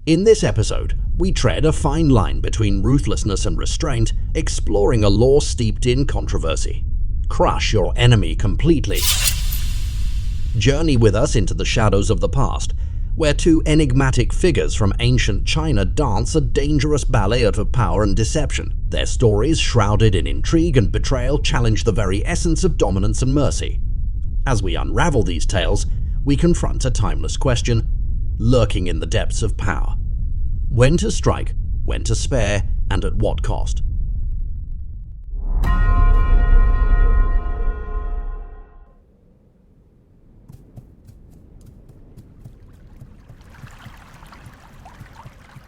In this episode, we tread a fine line between ruthlessness and restraint, exploring a law steeped in controversy. Crush your enemy completely. Journey with us into the shadows of the past, where two enigmatic figures from ancient China dance a dangerous ballet of power and deception. Their stories, shrouded in intrigue and betrayal, challenge the very essence of dominance and mercy. As we unravel these tales, we confront a timeless question, lurking in the depths of power. When to strike, when to spare, and at what cost?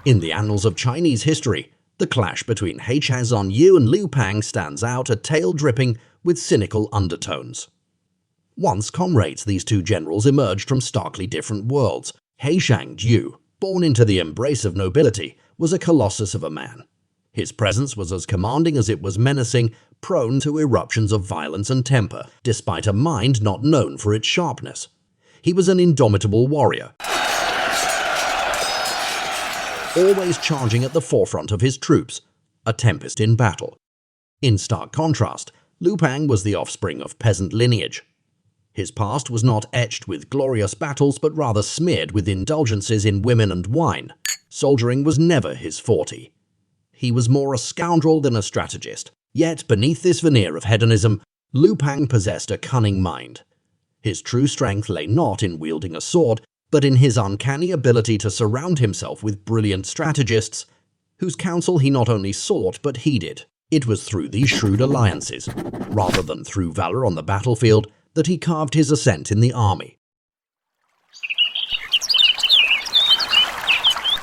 In the annals of Chinese history, the clash between Hsiang Yu and Liu Pang stands out, a tale dripping with cynical undertones. Once comrades, these two generals emerged from starkly different worlds. Hsiang Yu, born into the embrace of nobility, was a colossus of a man. His presence was as commanding as it was menacing, prone to eruptions of violence and temper, despite a mind not known for its sharpness. He was an indomitable warrior, always charging at the forefront of his troops, a tempest in battle. In stark contrast, Liu Pang was the offspring of peasant lineage. His past was not etched with glorious battles, but rather smeared with indulgences in women and wine. Soldiering was never his forte. He was more a scoundrel than a strategist. Yet, beneath this veneer of hedonism, Liu Pang possessed a cunning mind. His true strength lay not in wielding a sword, but in his uncanny ability to surround himself with brilliant strategists, whose counsel he not only sought but heeded. It was through these shrewd alliances, rather than through valor on the battlefield, that he carved his ascent in the army.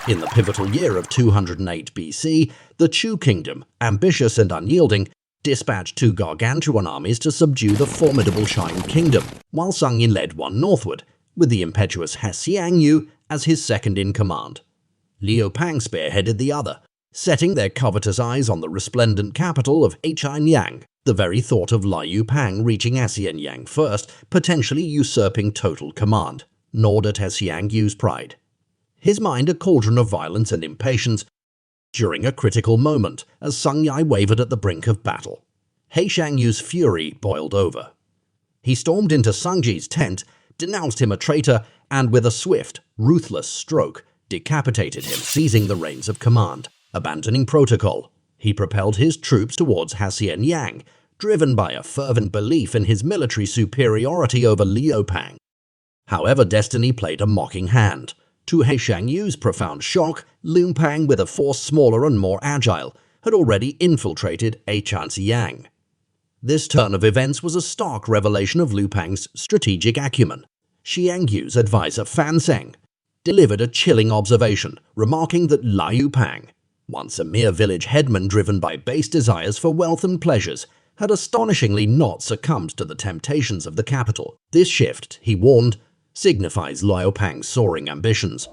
In the pivotal year of 208 BC, the Chu kingdom, ambitious and unyielding, dispatched two gargantuan armies to subdue the formidable Hsiang kingdom, while Hsiang Yu led one northward, with the impetuous Hsiang Yu as his second-in-command. Liu Pang spearheaded the other, setting their covetous eyes on the resplendent capital of Hsiang. The very thought of Liu Pang reaching Hsiang first, potentially usurping total command, gnawed at Hsiang Yu's pride. His mind a cauldron of violence and impatience during a critical moment as Hsiang Yu wavered at the brink of battle. Hsiang Yu's fury boiled over. He stormed into Hsiang Ji's tent, denounced him a traitor, and with a swift, ruthless stroke, decapitated him, seizing the reins of command. Abandoning protocol, he propelled his troops towards Hsiang, driven by a fervent belief in his military superiority over Liu Pang. However, destiny played a mocking hand. To Hsiang Yu's profound shock, Liu Pang, with a force smaller and more agile, had already infiltrated Hsiang. This turn of events was a stark revelation of Liu Pang's strategic acumen. Hsiang Yu's advisor Fan Zheng delivered a chilling observation, remarking that Liu Pang, once a mere village headman driven by base desires for wealth and pleasures, had astonishingly not succumbed to the temptations of the capital. This shift, he warned, signifies Liu Pang's soaring ambitions.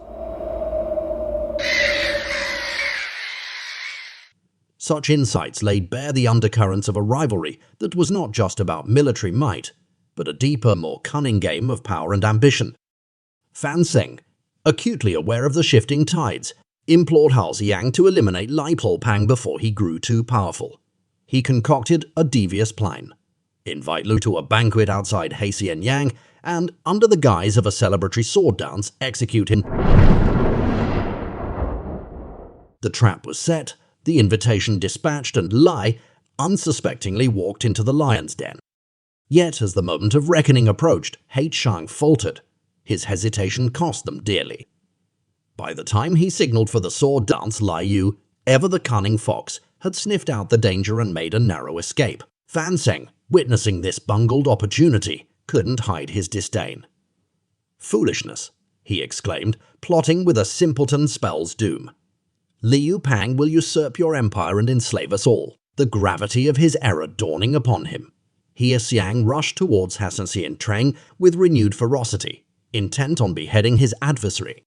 Such insights laid bare the undercurrents of a rivalry that was not just about military might, but a deeper, more cunning game of power and ambition. Fan Zheng, acutely aware of the shifting tides, implored Hsiang to eliminate Liu Pang before he grew too powerful. He concocted a devious plan. Invite Liu to a banquet outside Hsiang and, under the guise of a celebratory sword dance, execute him. The trap was set, the invitation dispatched, and Lai unsuspectingly walked into the lion's den. Yet, as the moment of reckoning approached, Hsiang faltered. His hesitation cost them dearly. By the time he signaled for the sword dance, Liu, ever the cunning fox, had sniffed out the danger and made a narrow escape. Fan Zheng, witnessing this bungled opportunity, couldn't hide his disdain. "Foolishness," he exclaimed, plotting with a simpleton spell's doom. "Liu Pang will usurp your empire and enslave us all," the gravity of his error dawning upon him. Hsiang rushed towards Hsiang with renewed ferocity, intent on beheading his adversary.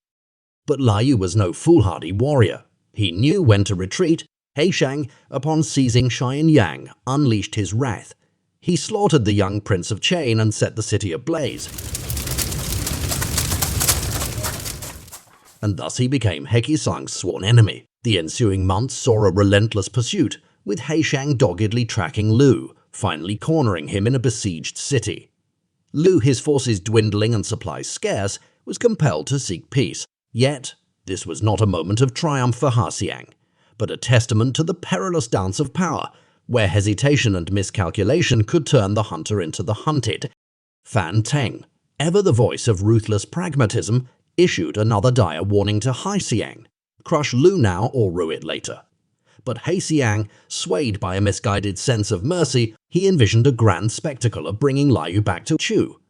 But Liu was no foolhardy warrior. He knew when to retreat. Hsiang, upon seizing Hsiang, unleashed his wrath. He slaughtered the young prince of Chain and set the city ablaze. and thus he became He Xiang's sworn enemy. The ensuing months saw a relentless pursuit, with Hsiang doggedly tracking Liu, finally cornering him in a besieged city. Liu, his forces dwindling and supplies scarce, was compelled to seek peace. Yet, this was not a moment of triumph for Hsiang, but a testament to the perilous dance of power, where hesitation and miscalculation could turn the hunter into the hunted. Fan Teng, ever the voice of ruthless pragmatism, issued another dire warning to Hsiang: crush Liu now or rue it later. But Hsiang, swayed by a misguided sense of mercy, he envisioned a grand spectacle of bringing Liu back to Chu,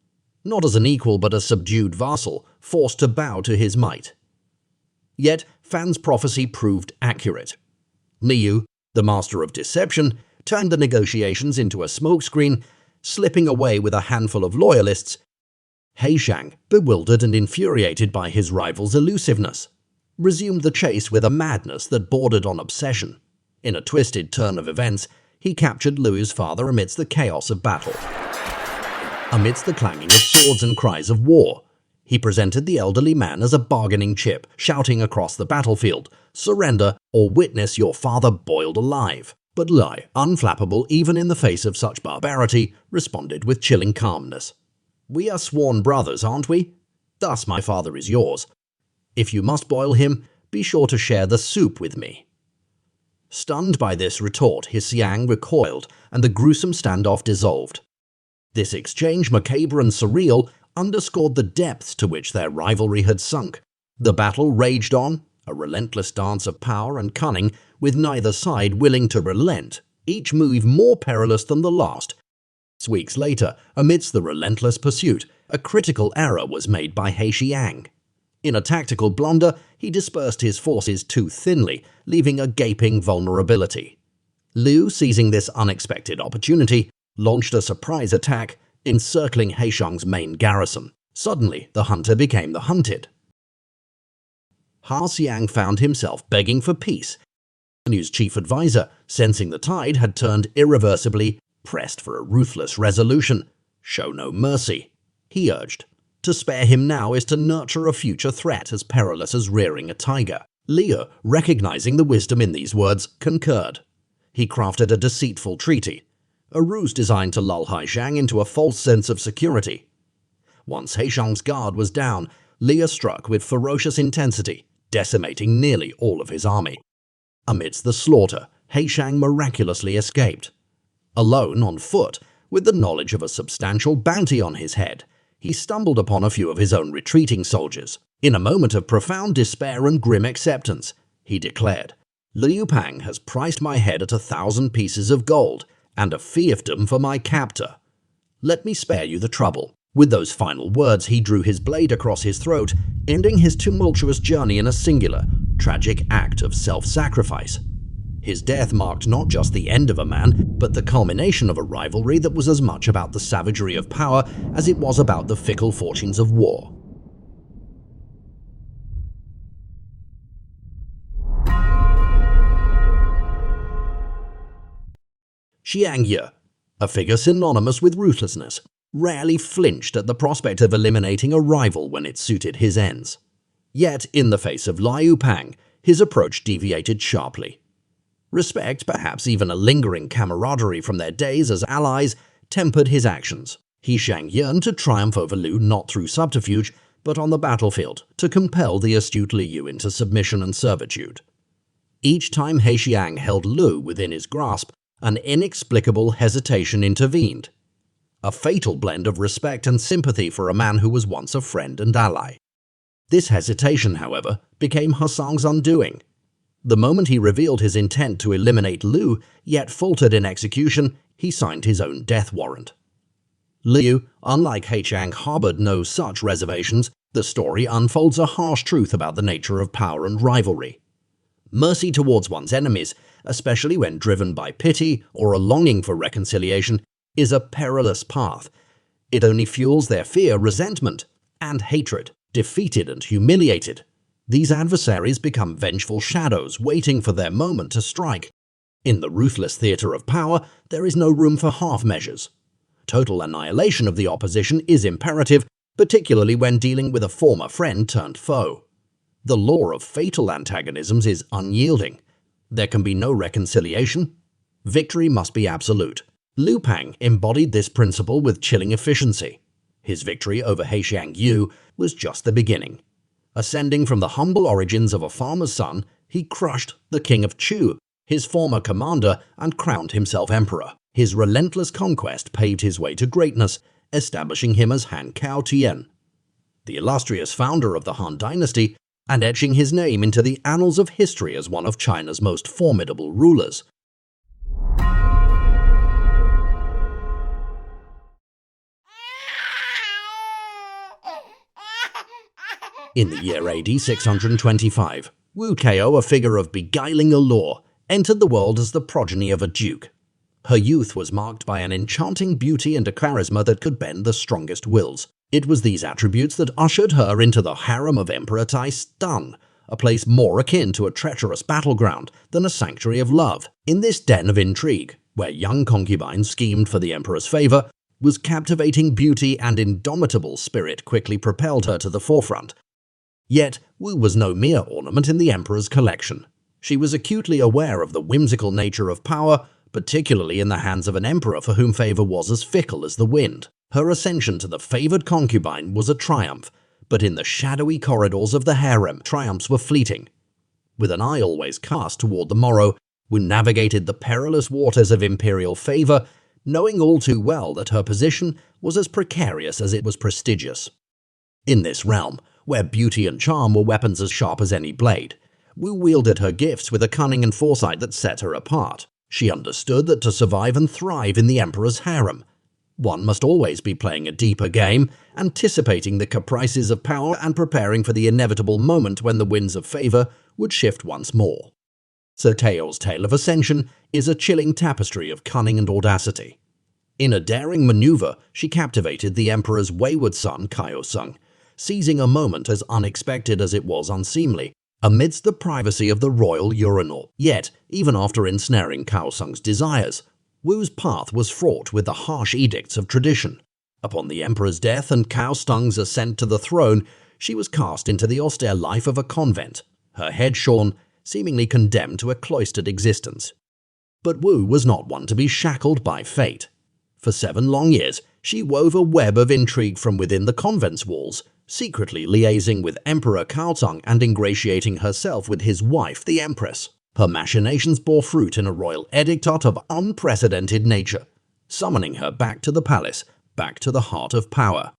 not as an equal but a subdued vassal, forced to bow to his might. Yet Fan's prophecy proved accurate. Liu, the master of deception, turned the negotiations into a smokescreen, slipping away with a handful of loyalists. Hsiang, bewildered and infuriated by his rival's elusiveness, resumed the chase with a madness that bordered on obsession. In a twisted turn of events, he captured Liu's father amidst the chaos of battle. Amidst the clanging of swords and cries of war, he presented the elderly man as a bargaining chip, shouting across the battlefield, "Surrender or witness your father boiled alive." But Liu, unflappable even in the face of such barbarity, responded with chilling calmness. "We are sworn brothers, aren't we? Thus my father is yours. If you must boil him, be sure to share the soup with me." Stunned by this retort, Hsiang recoiled, and the gruesome standoff dissolved. This exchange, macabre and surreal, underscored the depths to which their rivalry had sunk. The battle raged on, a relentless dance of power and cunning, with neither side willing to relent, each move more perilous than the last. Weeks later, amidst the relentless pursuit, a critical error was made by Hsiang. In a tactical blunder, he dispersed his forces too thinly, leaving a gaping vulnerability. Liu, seizing this unexpected opportunity, launched a surprise attack, encircling Hsiang's main garrison. Suddenly, the hunter became the hunted. Hsiang found himself begging for peace. Liu's chief advisor, sensing the tide had turned irreversibly, pressed for a ruthless resolution. "Show no mercy," he urged. "To spare him now is to nurture a future threat as perilous as rearing a tiger." Liu, recognizing the wisdom in these words, concurred. He crafted a deceitful treaty, a ruse designed to lull Hsiang into a false sense of security. Once Hsiang's guard was down, Liu struck with ferocious intensity, decimating nearly all of his army. Amidst the slaughter, Hsiang miraculously escaped. Alone, on foot, with the knowledge of a substantial bounty on his head, he stumbled upon a few of his own retreating soldiers. In a moment of profound despair and grim acceptance, he declared, "Liu Pang has priced my head at 1,000 pieces of gold, and a fiefdom for my captor. Let me spare you the trouble." With those final words, he drew his blade across his throat, ending his tumultuous journey in a singular, tragic act of self-sacrifice. His death marked not just the end of a man, but the culmination of a rivalry that was as much about the savagery of power as it was about the fickle fortunes of war. Hsiang Yu, a figure synonymous with ruthlessness, rarely flinched at the prospect of eliminating a rival when it suited his ends. Yet, in the face of Liu Pang, his approach deviated sharply. Respect, perhaps even a lingering camaraderie from their days as allies, tempered his actions. Hsiang yearned to triumph over Liu not through subterfuge, but on the battlefield, to compel the astute Liu into submission and servitude. Each time Hsiang held Liu within his grasp, an inexplicable hesitation intervened. A fatal blend of respect and sympathy for a man who was once a friend and ally. This hesitation, however, became Hsiang's undoing. The moment he revealed his intent to eliminate Liu, yet faltered in execution, he signed his own death warrant. Liu, unlike Hsiang, harbored no such reservations. The story unfolds a harsh truth about the nature of power and rivalry. Mercy towards one's enemies, especially when driven by pity or a longing for reconciliation, is a perilous path. It only fuels their fear, resentment, and hatred. Defeated and humiliated, these adversaries become vengeful shadows waiting for their moment to strike. In the ruthless theater of power, there is no room for half measures. Total annihilation of the opposition is imperative, particularly when dealing with a former friend turned foe. The law of fatal antagonisms is unyielding. There can be no reconciliation. Victory must be absolute. Liu Pang embodied this principle with chilling efficiency. His victory over Hsiang Yu was just the beginning. Ascending from the humble origins of a farmer's son, he crushed the king of Chu, his former commander, and crowned himself emperor. His relentless conquest paved his way to greatness, establishing him as Han Cao Tian, the illustrious founder of the Han dynasty, and etching his name into the annals of history as one of China's most formidable rulers. In the year AD 625, Wu Keo, a figure of beguiling allure, entered the world as the progeny of a duke. Her youth was marked by an enchanting beauty and a charisma that could bend the strongest wills. It was these attributes that ushered her into the harem of Emperor Tai-Stung, a place more akin to a treacherous battleground than a sanctuary of love. In this den of intrigue, where young concubines schemed for the emperor's favor, was captivating beauty and indomitable spirit quickly propelled her to the forefront. Yet, Wu was no mere ornament in the emperor's collection. She was acutely aware of the whimsical nature of power, particularly in the hands of an emperor for whom favor was as fickle as the wind. Her ascension to the favored concubine was a triumph, but in the shadowy corridors of the harem, triumphs were fleeting. With an eye always cast toward the morrow, Wu navigated the perilous waters of imperial favor, knowing all too well that her position was as precarious as it was prestigious. In this realm, where beauty and charm were weapons as sharp as any blade, Wu wielded her gifts with a cunning and foresight that set her apart. She understood that to survive and thrive in the emperor's harem, one must always be playing a deeper game, anticipating the caprices of power and preparing for the inevitable moment when the winds of favor would shift once more. Sir Teo's tale of ascension is a chilling tapestry of cunning and audacity. In a daring maneuver, she captivated the emperor's wayward son Kaosung, seizing a moment as unexpected as it was unseemly, amidst the privacy of the royal urinal. Yet, even after ensnaring Kaosung's desires, Wu's path was fraught with the harsh edicts of tradition. Upon the emperor's death and Kaosung's ascent to the throne, she was cast into the austere life of a convent, her head shorn, seemingly condemned to a cloistered existence. But Wu was not one to be shackled by fate. For 7 long years, she wove a web of intrigue from within the convent's walls, secretly liaising with Emperor Kaozong and ingratiating herself with his wife, the Empress. Her machinations bore fruit in a royal edictate of unprecedented nature, summoning her back to the palace, back to the heart of power.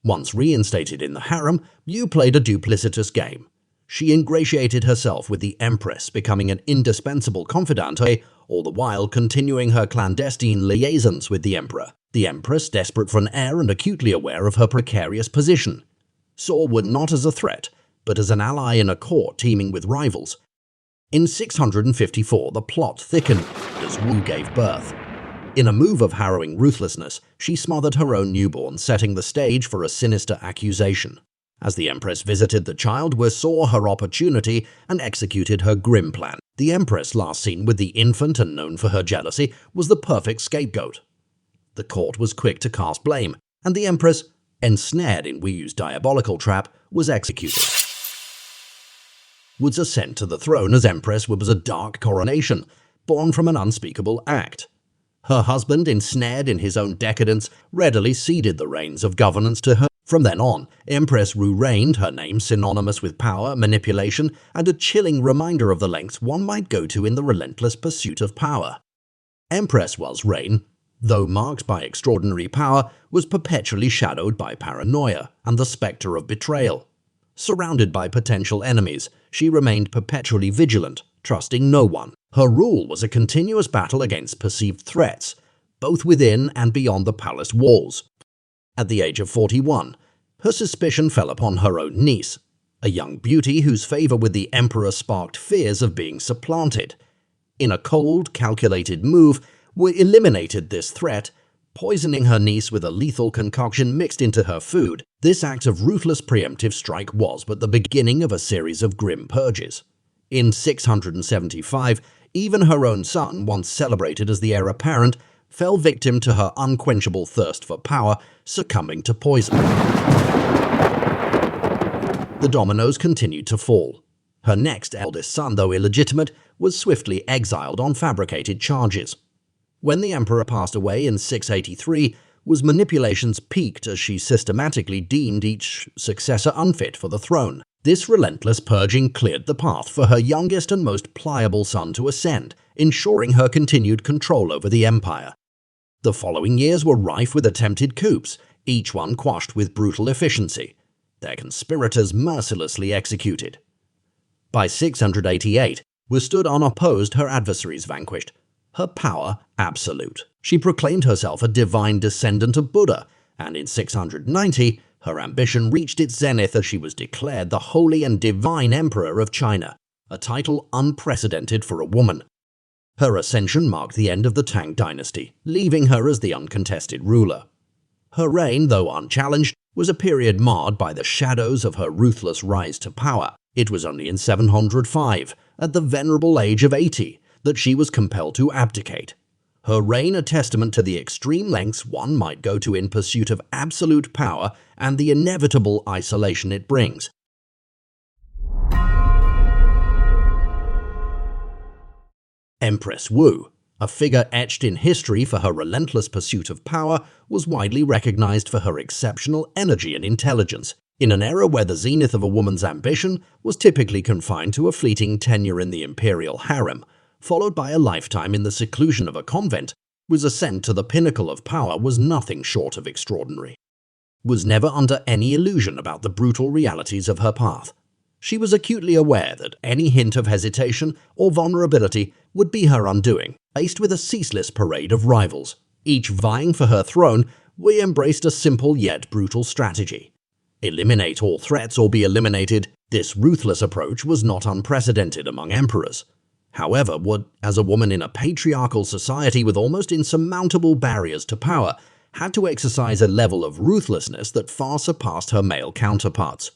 Once reinstated in the harem, Yu played a duplicitous game. She ingratiated herself with the Empress, becoming an indispensable confidante, all the while continuing her clandestine liaisons with the Emperor. The Empress, desperate for an heir and acutely aware of her precarious position, saw Wu not as a threat, but as an ally in a court teeming with rivals. In 654, the plot thickened as Wu gave birth. In a move of harrowing ruthlessness, she smothered her own newborn, setting the stage for a sinister accusation. As the Empress visited the child, Wu saw her opportunity and executed her grim plan. The Empress, last seen with the infant and known for her jealousy, was the perfect scapegoat. The court was quick to cast blame, and the Empress, ensnared in Wu's diabolical trap, was executed. Wu's ascent to the throne as Empress was a dark coronation, born from an unspeakable act. Her husband, ensnared in his own decadence, readily ceded the reins of governance to her. From then on, Empress Wu reigned, her name synonymous with power, manipulation, and a chilling reminder of the lengths one might go to in the relentless pursuit of power. Empress Wu's reign, though marked by extraordinary power, was perpetually shadowed by paranoia and the spectre of betrayal. Surrounded by potential enemies, she remained perpetually vigilant, trusting no one. Her rule was a continuous battle against perceived threats, both within and beyond the palace walls. At the age of 41, her suspicion fell upon her own niece, a young beauty whose favor with the emperor sparked fears of being supplanted. In a cold, calculated move, Wu eliminated this threat, poisoning her niece with a lethal concoction mixed into her food. This act of ruthless preemptive strike was but the beginning of a series of grim purges. In 675, even her own son, once celebrated as the heir apparent, fell victim to her unquenchable thirst for power, succumbing to poison. The dominoes continued to fall. Her next eldest son, though illegitimate, was swiftly exiled on fabricated charges. When the emperor passed away in 683, Wu's manipulations peaked as she systematically deemed each successor unfit for the throne. This relentless purging cleared the path for her youngest and most pliable son to ascend, ensuring her continued control over the empire. The following years were rife with attempted coups, each one quashed with brutal efficiency, their conspirators mercilessly executed. By 688, Wu stood unopposed, her adversaries vanquished. Her power absolute. She proclaimed herself a divine descendant of Buddha, and in 690, her ambition reached its zenith as she was declared the holy and divine emperor of China, a title unprecedented for a woman. Her ascension marked the end of the Tang dynasty, leaving her as the uncontested ruler. Her reign, though unchallenged, was a period marred by the shadows of her ruthless rise to power. It was only in 705, at the venerable age of 80, that she was compelled to abdicate. Her reign a testament to the extreme lengths one might go to in pursuit of absolute power and the inevitable isolation it brings. Empress Wu, a figure etched in history for her relentless pursuit of power, was widely recognized for her exceptional energy and intelligence. In an era where the zenith of a woman's ambition was typically confined to a fleeting tenure in the imperial harem, followed by a lifetime in the seclusion of a convent, Wu's ascent to the pinnacle of power was nothing short of extraordinary. Was never under any illusion about the brutal realities of her path. She was acutely aware that any hint of hesitation or vulnerability would be her undoing. Faced with a ceaseless parade of rivals, each vying for her throne, Wu embraced a simple yet brutal strategy. Eliminate all threats or be eliminated. This ruthless approach was not unprecedented among emperors. However, Wu, as a woman in a patriarchal society with almost insurmountable barriers to power, had to exercise a level of ruthlessness that far surpassed her male counterparts.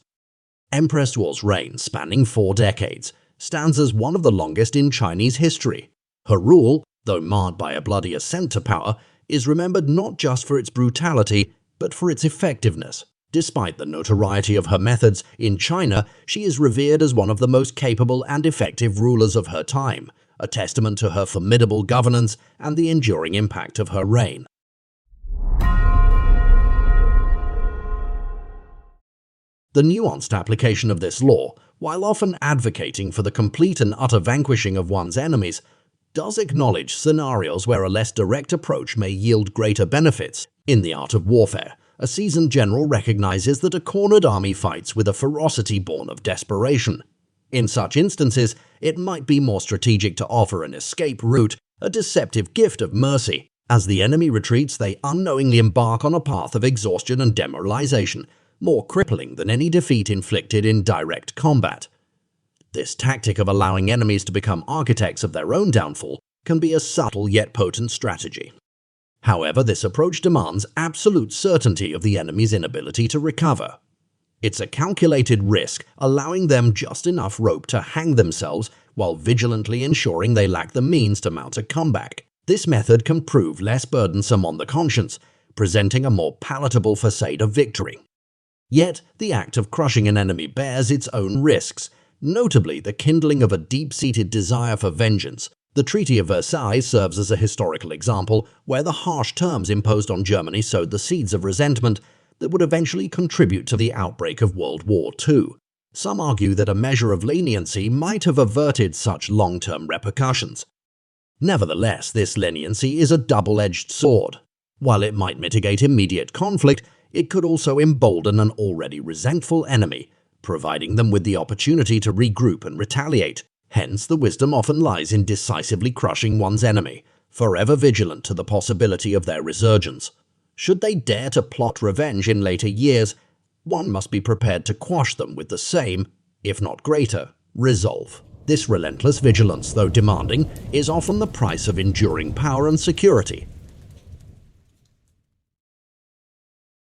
Empress Wu's reign, spanning 4 decades, stands as one of the longest in Chinese history. Her rule, though marred by a bloody ascent to power, is remembered not just for its brutality, but for its effectiveness. Despite the notoriety of her methods, in China, she is revered as one of the most capable and effective rulers of her time, a testament to her formidable governance and the enduring impact of her reign. The nuanced application of this law, while often advocating for the complete and utter vanquishing of one's enemies, does acknowledge scenarios where a less direct approach may yield greater benefits. In the art of warfare, a seasoned general recognizes that a cornered army fights with a ferocity born of desperation. In such instances, it might be more strategic to offer an escape route, a deceptive gift of mercy. As the enemy retreats, they unknowingly embark on a path of exhaustion and demoralization, more crippling than any defeat inflicted in direct combat. This tactic of allowing enemies to become architects of their own downfall can be a subtle yet potent strategy. However, this approach demands absolute certainty of the enemy's inability to recover. It's a calculated risk, allowing them just enough rope to hang themselves while vigilantly ensuring they lack the means to mount a comeback. This method can prove less burdensome on the conscience, presenting a more palatable facade of victory. Yet, the act of crushing an enemy bears its own risks, notably the kindling of a deep-seated desire for vengeance. The Treaty of Versailles serves as a historical example where the harsh terms imposed on Germany sowed the seeds of resentment that would eventually contribute to the outbreak of World War II. Some argue that a measure of leniency might have averted such long-term repercussions. Nevertheless, this leniency is a double-edged sword. While it might mitigate immediate conflict, it could also embolden an already resentful enemy, providing them with the opportunity to regroup and retaliate. Hence, the wisdom often lies in decisively crushing one's enemy, forever vigilant to the possibility of their resurgence. Should they dare to plot revenge in later years, one must be prepared to quash them with the same, if not greater, resolve. This relentless vigilance, though demanding, is often the price of enduring power and security.